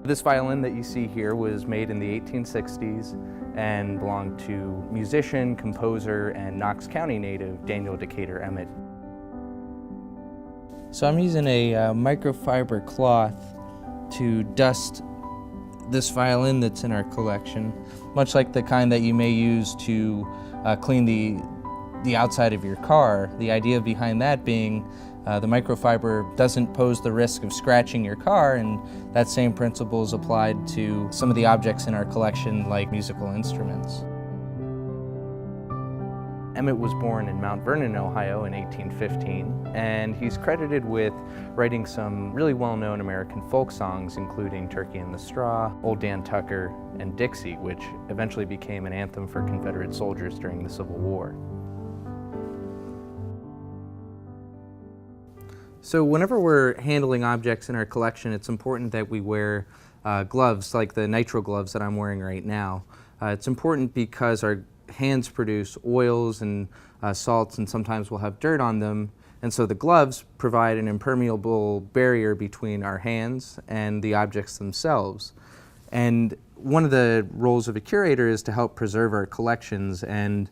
This violin that you see here was made in the 1860s and belonged to musician, composer, and Knox County native Daniel Decatur Emmett. So I'm using a microfiber cloth to dust this violin that's in our collection, much like the kind that you may use to clean the outside of your car. The idea behind that being the microfiber doesn't pose the risk of scratching your car, and that same principle is applied to some of the objects in our collection, like musical instruments. Emmett was born in Mount Vernon, Ohio in 1815, and he's credited with writing some really well-known American folk songs, including Turkey in the Straw, Old Dan Tucker, and Dixie, which eventually became an anthem for Confederate soldiers during the Civil War. So whenever we're handling objects in our collection, it's important that we wear gloves like the nitrile gloves that I'm wearing right now. It's important because our hands produce oils and salts, and sometimes we'll have dirt on them, and so the gloves provide an impermeable barrier between our hands and the objects themselves. And one of the roles of a curator is to help preserve our collections, and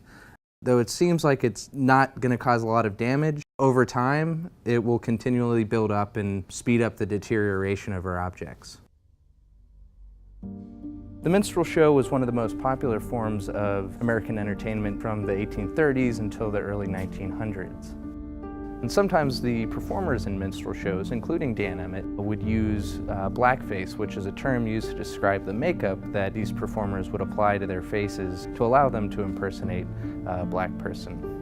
though it seems like it's not going to cause a lot of damage, over time it will continually build up and speed up the deterioration of our objects. The minstrel show was one of the most popular forms of American entertainment from the 1830s until the early 1900s. And sometimes the performers in minstrel shows, including Dan Emmett, would use blackface, which is a term used to describe the makeup that these performers would apply to their faces to allow them to impersonate a black person.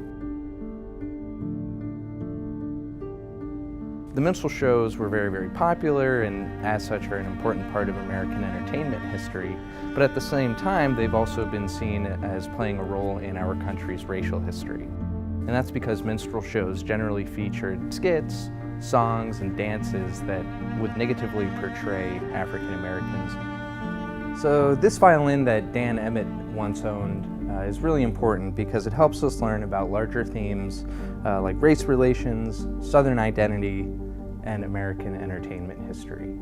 The minstrel shows were very, very popular, and as such are an important part of American entertainment history, but at the same time they've also been seen as playing a role in our country's racial history. And that's because minstrel shows generally featured skits, songs, and dances that would negatively portray African Americans. So this violin that Dan Emmett once owned is really important because it helps us learn about larger themes like race relations, Southern identity, and American entertainment history.